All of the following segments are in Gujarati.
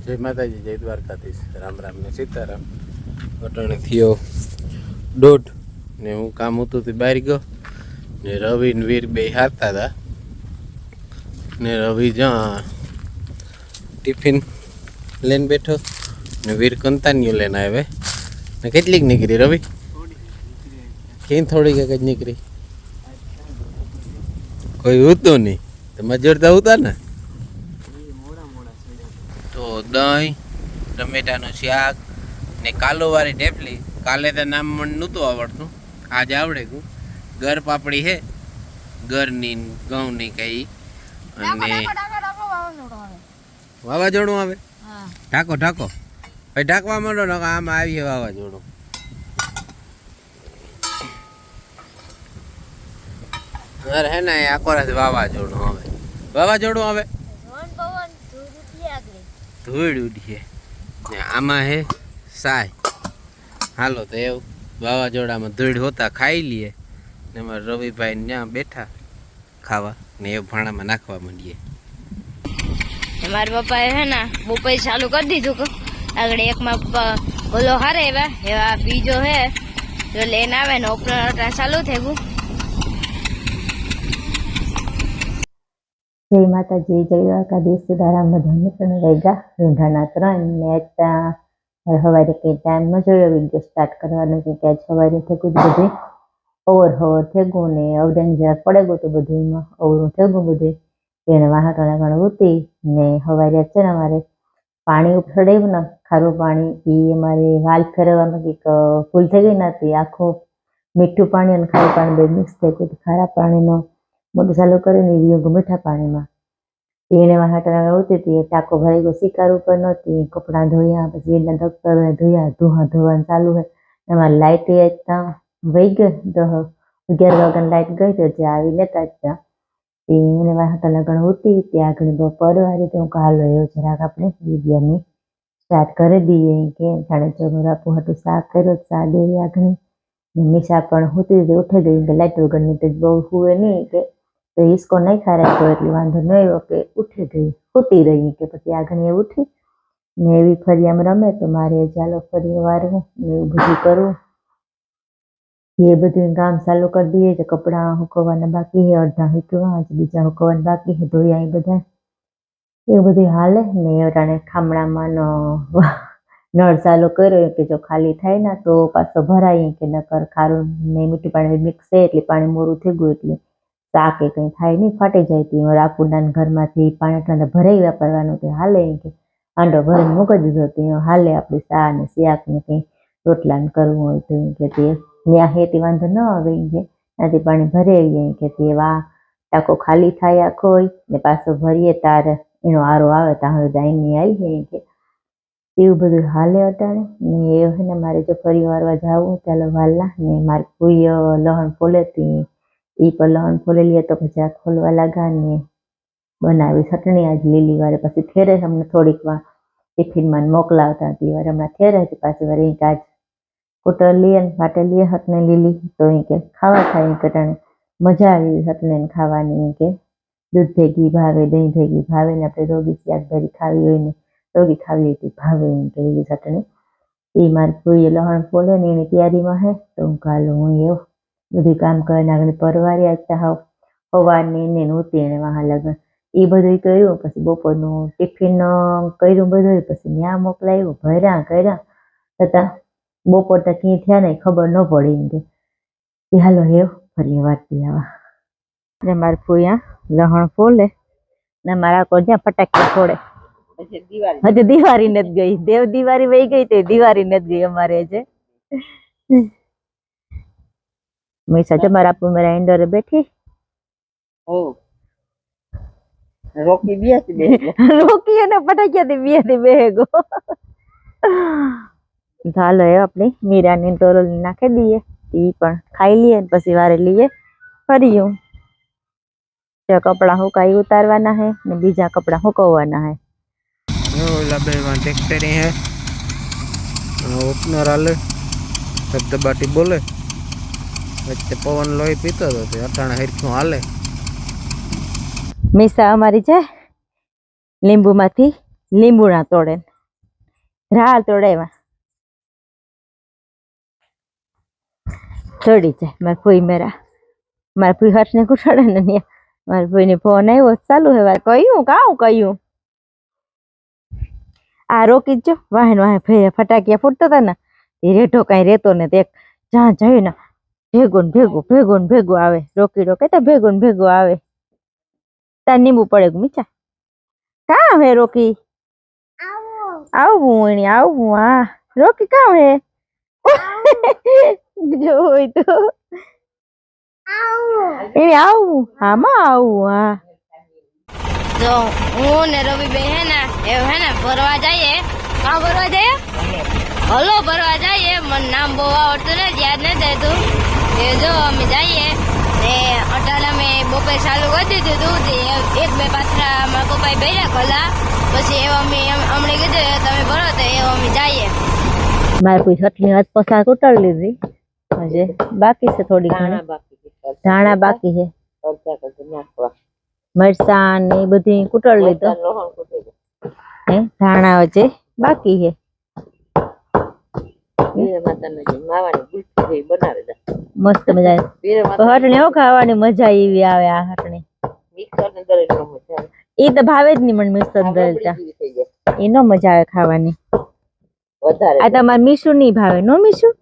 જય માતાજી, જય દ્વારકાધીશ, રામ રામ ને સીતારામ. અટાણે થયો 1:30 ને હું કામ હતું તે બહાર ગયો ને રવિ ને વીર બે હારતા હતા ને રવિ જ્યાં ટિફિન લઈને બેઠો ને વીર કંતાનીઓ લઈને આવે ને કેટલીક નીકળી રવિ? કેમ થોડીક જ નીકળી? કોઈ ઉતું નહીં તો મજોરતા ઉતા ને. તો દહીં, ટમેટાનું શાક ને કાલોવાળી ઢેપલી. કાલે તો નામ મને નહોતું આવડતું, આજ આવડે ગયું. ગર પાપડી હે, ગરની ઘઉંની કઈ. અને વાવાઝોડું આવે, ઢાકો ઢાકો ભાઈ ઢાકવા માંડો ને આમાં આવીએ વાવાઝોડું. અરે હે ને આખો રાત વાવાઝોડું આવે, વાવાઝોડું આવે, ધૂળ ઉડીએ ને આમાં હે સાય. હાલો તો એવું વાવાઝોડામાં ધૂળ હોતા ખાઈ લઈએ ને અમારા રવિભાઈ ત્યાં બેઠા ખાવા ને એ ભાણામાં નાખવા માંડીએ. મારા પપ્પાએ હે ને બપોર ચાલુ કરી દીધું. આગળ એકમાં ઓલો હારે એવા બીજો હે જો લઈને આવે ને ઓપનર ચાલુ થઈ ગયું. જય માતાજી, જય દ્વારકાધીશ, સીતારામ. બધાને પણ વાગ્યા રૂંઢાના 3 ને સવારે કંઈ ટાઈમ ન જોયો વિડીયો સ્ટાર્ટ કરવાનો કે આજ સવારે થયું બધું ઓવર થયું ને અવડેન જરાક પડે ગયું તો બધું એમાં અવરું થયું બધું. એને વાહટોના ઘણું ઉતી ને સવારે છે ને અમારે પાણી ઉછળાયું ને ખારું પાણી એ અમારે વાલ ફેરવવામાં કંઈક ભૂલ થઈ ગઈ નથી. આખું મીઠું પાણી અને ખારું પાણી બે મિક્સ થઈ ગયું. ખારા પાણીનો મોટું ચાલુ કરીને વીંગું મીઠા પાણીમાં એને વાહટોના ઉતી હતી. ટાંકો ભરાઈ ગયો, શિકાર ઉપર નહોતી. કપડાં ધોયા, પછી એના દફતર ધોયા, ધોવાનું ચાલુ હોય. એમાં લાઇટ ત્યાં વહી ગઈ 10-11 વાગ્યાની લાઇટ ગઈ તો જે આવી લેતા જ ત્યાં એને વાહટોના ઘણું ઉતી. ત્યાં આગળ પરવારી તો હું હાલો એવું જરાક આપણે વિડીયાની સ્ટાર્ટ કરી દઈએ કે જાણે ચોગર આપું હતું શાક કર્યો ચા દેવી આગળ મીશા પણ હોતી ઉઠી ગઈ કે લાઇટ વગરની તો બહુ હુએ નહીં કે તો હિસકો નહીં ખારાય તો એટલે વાંધો ન આવ્યો કે ઉઠી ગઈ સૂતી રહી કે પછી આગળ એ ઉઠી ને એવી ફરી આમ રમે તો મારે ચાલો ફરી વારવું ને એવું બધું કરવું. એ બધું કામ ચાલુ કરી દઈએ તો કપડાં સુકવવાના બાકી છે, અડધા હીકવા બીજા સુકવવાના બાકી છે, ધોયા એ બધા એવું બધું હાલે ને. અટાણે ખામણામાં નળ ચાલુ કર્યો કે જો ખાલી થાય ને તો પાછો ભરાય કે નકર ખારું ને મીઠું પાણી મિક્સ છે એટલે પાણી મોરું થઈ ગયું એટલે શાક એ કંઈ થાય નહીં, ફાટી જાય. તે રાપુના ઘરમાંથી પાણી એટલા ભરાઈ વાપરવાનું કે હાલે કે આંડો ભરીને મૂકી દીધો તે હાલે. આપણે ચા ને શાક ને કંઈ રોટલા ને કરવું હોય તો કે તે ત્યાં હેતી વાંધો ન આવે કે ત્યાંથી પાણી ભરાઈએ કે તે વા ટાંકો ખાલી થાય આખો હોય ને પાછો ભરીએ તાર એનો આરો આવે ત્યાં દાઈને આવી કે એવું બધું હાલે અટાણે ને. એ ને મારે જો ફરી વારવા જવું ચાલો વાલા ને મારી કોઈ લહણ ફોલેતી એ પણ લહણ ફોલેલી તો પછી આ ખોલવા લાગા ને બનાવી ચટણી આજ લીલી વારે પછી થેરે અમને થોડીક વાર ટિફિનમાં મોકલાવતા હતી વાર હમણાં થેરે હતી પાછી વાર એક આજ કુટર લઈએ ને વાટે લઈએ હટને લીલી તો એ કે ખાવા થાય કટાણે મજા આવી હટને ખાવાની કે દૂધ ભેગી ભાવે, દહીં ભેગી ભાવે ને આપણે રોગી શાકભાજી ખાવી હોય ને રોગી ખાવી હોય તો ભાવે એમ કે લીલી ચટણી. એ મારે કોઈ લહણ ફોલે ને એની તૈયારીમાં હે તો હું કાલો હું એવું બધું કામ કરીને આગળ પરવારી આવતા સવારની ને નહોતી એને વાહ લગન એ બધું કર્યું. પછી બપોરનું ટિફિન કર્યું બધું પછી ત્યાં મોકલાયું ભર્યા કર્યા છતાં બપોર તો ક્યાં થયા ને ખબર ન પડી એમ કે હાલો હેવ ફરી વાટતી આવા. મારે ફૂયા લહણ ફોલે ને મારા કોઈ જ્યાં ફટાકડા ફોડે. હજુ દિવાળી નથી ગઈ, દેવ દિવાળી વહી ગઈ તો દિવાળી નથી ગઈ અમારે છે. મીસા જો મારા આપું મારા ઇન્ડોરે બેઠી રોકી અને ફટાકિયાથી બે બેગો. ચાલો એ આપણે મીરાની ટોરલ નાખી દઈએ એ પણ ખાઈ લઈએ ને પછી વારે લઈએ ફર્યું. કપડા સુકાઈ ઉતારવાના હે ને બીજા કપડા સુકવવાના હે. ઓલા બેમાં ટ્રેક્ટરી હે ઓપનર હાલે ધબધબાટી બોલે વચ્ચે પવન લોહી પીતો હતો તે અટાણે હરખું હાલે. મીસા અમારી છે લીંબુમાંથી લીંબુણા તોડે રાહ તોડાવ્યા ચડી જાય મારા ફોઈ મેરા મારા ફોઈ હર્ષને કુટાડે ને ત્યાં મારા ફોઈને ફોન આવ્યો ચાલુ હે વાર કયું કયું આ રોકી જ જો વાહન ફટાકિયા ફૂટતા હતા ને એ રેઢો કાંઈ રહેતો ને તે જ્યાં જાય ને ભેગો ને ભેગો આવે રોકી તો ભેગો ને ભેગો આવે તાર નીંબુ પડે મીચા કાં હે રોકી આવું એની આવું હા રોકી કાં હે જોઈ તો એને આવું હામાં આવું હા તો હું ને રવિ બે હે ને ભરવા જઈએ કાં ભરવા જઈએ હલો ભરવા જઈએ મને નામ બહુ આવડતું ને યાદ નથી રહેતું એ જો અમે જઈએ ને અટાણે અમે બપોર ચાલુ કરી દીધું હતું એક બે પાથરા મારા પપ્પાએ ભર્યા ખોલા પછી એવા અમે અમને કીધું તમે ભરો તો એવા અમે જઈએ મારે કોઈ ચટણી હાથ પસાર કુટાડી લીધી હજે બાકી છે થોડી ઘણી ધાણા બાકી છે મરચાં ને એ બધી કુટાડી લીધો હે ધાણા હજે બાકી છે મસ્ત મજા હટણી હો ખાવાની મજા એવી આવે આ હટણી એ તો ભાવે જ નહીં મને મિક્સર દળતા એ નો મજા આવે ખાવાની આ તમારે મીઠું નહીં ભાવે નો મીઠું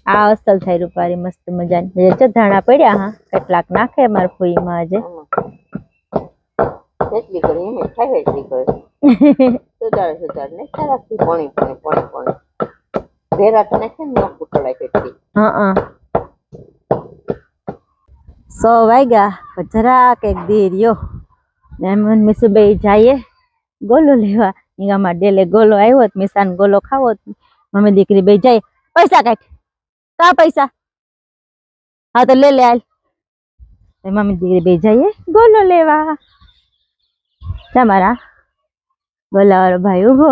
આ અસલ થાય રૂપારી મસ્ત મજાની ધાણા પડ્યા હા કેટલાક નાખે મારા ફોઈમાં આજે સો વાગ્યા જરાક એક ધીર્યો મીસુભાઈ જઈએ ગોલો લેવા એમાં ડેલે ગોલો આવ્યો મિસાન ગોલો ખાવો મમ્મી દીકરી બે જાય પૈસા કાઢ કા પૈસા હા તો લે હાલ મમ્મી દીકરી બે જઈએ ગોલો લેવા તમારા ગોલાવાળો ભાઈ ઉભો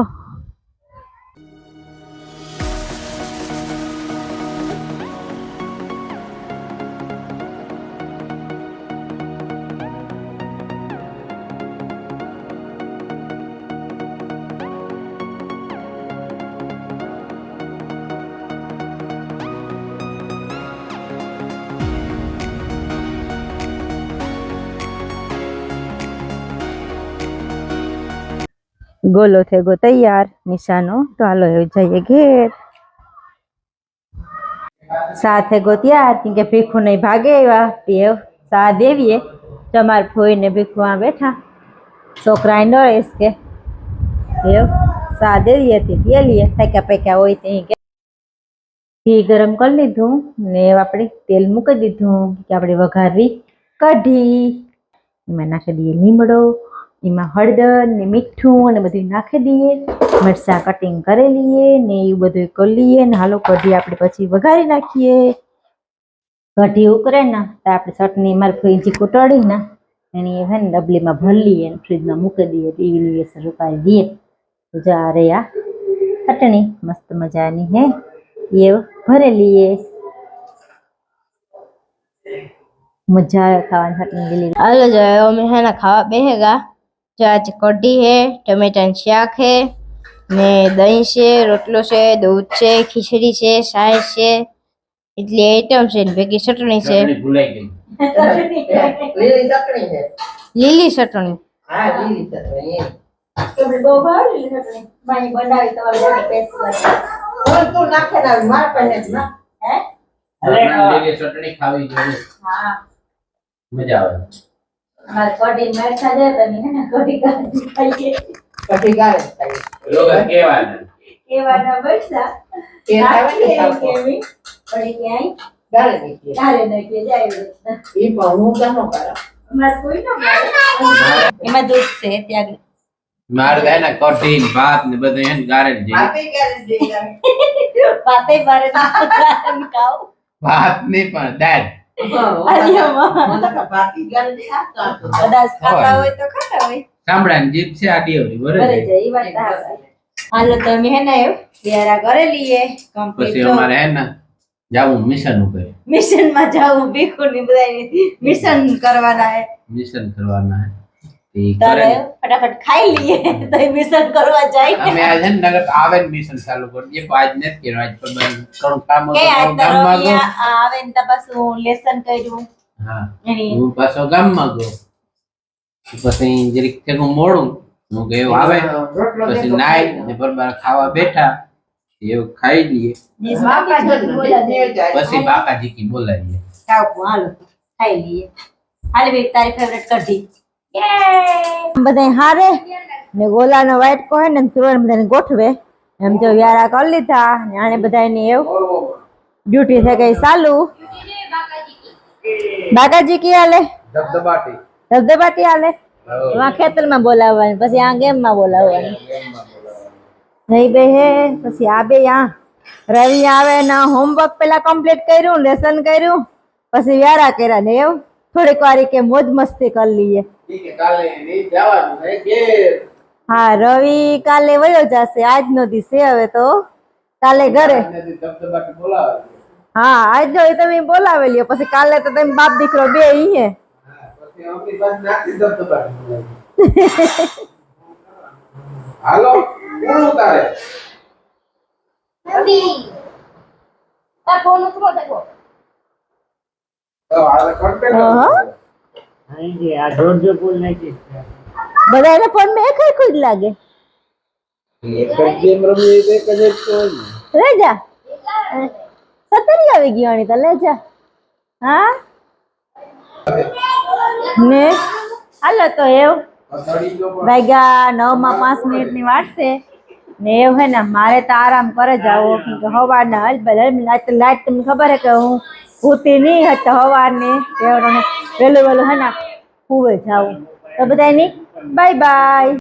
ગોલો થઈ ગયો તૈયાર નિશાનો તો હાલો જઈએ ઘેર સાથે ગો ત્યાર કે ભીખું નહીં ભાગે એવા તે સા દેવીએ તમાર ફોઈને ભીખું આ બેઠા છોકરા નરેશ કે સા દેવીએ તે પેલીએ ફેંક્યા પૈક્યા હોય તે કે ઘી ગરમ કરી લીધું ને આપણે તેલ મૂકી દીધું કે આપણે વઘારી કઢી એમાં નાખી દઈએ લીમડો એમાં હળદર ને મીઠું અને બધું નાખી દઈએ મરચાં કટિંગ કરી લઈએ ને એવું બધું કરી લઈએ ને હાલો કઢી આપણે પછી વઘારી નાખીએ કઢી ઉકળે ને તો આપણે ચટણી મારી ફોઈજી કુટાડી ને એની હે ને ડબલીમાં ભરી લઈએ અને ફ્રીજમાં મૂકી દઈએ એવી લીએ રૂપારી દઈએ તો જા રે આ ચટણી મસ્ત મજાની હે એ ભરી લઈએ મજા આવે ખાવાની ચટણી લીલી હાલો જો અમે હે ને ખાવા બેહેગા जो आज कढ़ी है टमाटर शाक है ने दही से रोटलो से दूध से खिचड़ी से सास से इतनी आइटम से भेगी चटनी से લીલી ચટણી હા લીલી ચટણી તમે બહુ ભાવે લીલી ચટણી મારી બનાવી તમારે સ્પેશિયલ તું નાખે ના માર પાસે ના હે અરે લીલી ચટણી ખાવી જોઈએ હા મજા આવે માર કઢી મરચા દે તમે હે ને કઢી ખાઈએ કઢી ગાળે ખાઈએ લોકો કેવાના મરચા કે નાખીએ કેવી કઢી ક્યાંય ગાળે નાખીએ જાય ઈ પાઉં કાનો કરા માર કોઈ નો એમાં દૂધ છે ત્યાં માર દે ને કઢી ભાત ને બધું એને ગાળે દે પાતે બારે ખાઓ ભાત ની પણ દાળ સાંભળાની જીત છે આ દેવરી બરાબર હાલો તમે હે ને તૈયાર કરી લઈએ કમ્પ્લીટ પછી અમારે હે ને જાવું મિશન ઉપર મિશન માં જાવું ભીખુ ની બધાય મિશન કરવાના હે મિશન કરવાના હે ઈ તો કરે હવે ને. ફટાફટ ખાઈ લઈએ તો મિશન કરવા જાય ને અમે આજ છે ને નગર આવે ને મિશન ચાલુ કરી દઈએ પણ આજ નથી કર્યું આજ પર થોડું કામ કે આજ હતું તો ગામમાં ગયો રવિયા આવે ને તો પાછું લેસન કર્યું હા એની હું પાછો ગામમાં ગયો પછી જરીક થેલું મોડું હું ગયો આવે પછી નાઈ ને બરાબર ખાવા બેઠા એવું ખાઈ લઈએ પછી બાકાજી કી બોલાવીએ કાકુ હાલો ખાઈ લઈએ હાલ ભાઈ તારી ફેવરેટ કઢી બધા હારે ને ગોલાનો વાઇટ કો હે ને સુવર્ણ બધાને ગોઠવે એમ જો વ્યારા કરી લીધા ને આને બધાની એવું ડ્યુટી થઈ ગઈ ચાલુ બાકાજી કી હાલે ધબધબાટી ધબધબાટી હાલે આ ખેતરમાં બોલાવવાની પછી આ ગેમમાં બોલાવવાની નહીં બે હે પછી આ બે આ રવિ આવે ને હોમવર્ક પેલા કમ્પ્લીટ કર્યું લેસન કર્યું પછી વ્યારા કર્યા ને એવું થોડીક વાર કે મોજ મસ્તી કરી લઈએ કાલે નહીં જવાનું હે કે હા રવિ કાલે વયો જશે આજનો દિવસે હવે તો કાલે ઘરે ધબધબાટી બોલાવે હા આજ જો તમે બોલાવી લ્યો પછી કાલે તો તમે બાપ દીકરો બે ઈ હે પછી આપણી પાસે નાખી ધબધબાટી બોલાવે હાલો કોણ ઉતારે તો હાલે કોન્ટેક્ટ બધાને ફોન માં એક જ લાગે એક જ ગેમ રમી એક જ તો લે જા સતરી આવી ગઈ આની તો લે જા હા ને હાલો તો એવું વાગ્યા 9 માં 5 મિનિટની વાત છે ને એવું હે ને મારે તો આરામ કરે જાવો કે હવારના લાઈટ તમને ખબર હે કે હું ભૂતી નહીં હતી હવારની વહેલું હે ને હુવે જાવું તો બધાની બાય બાય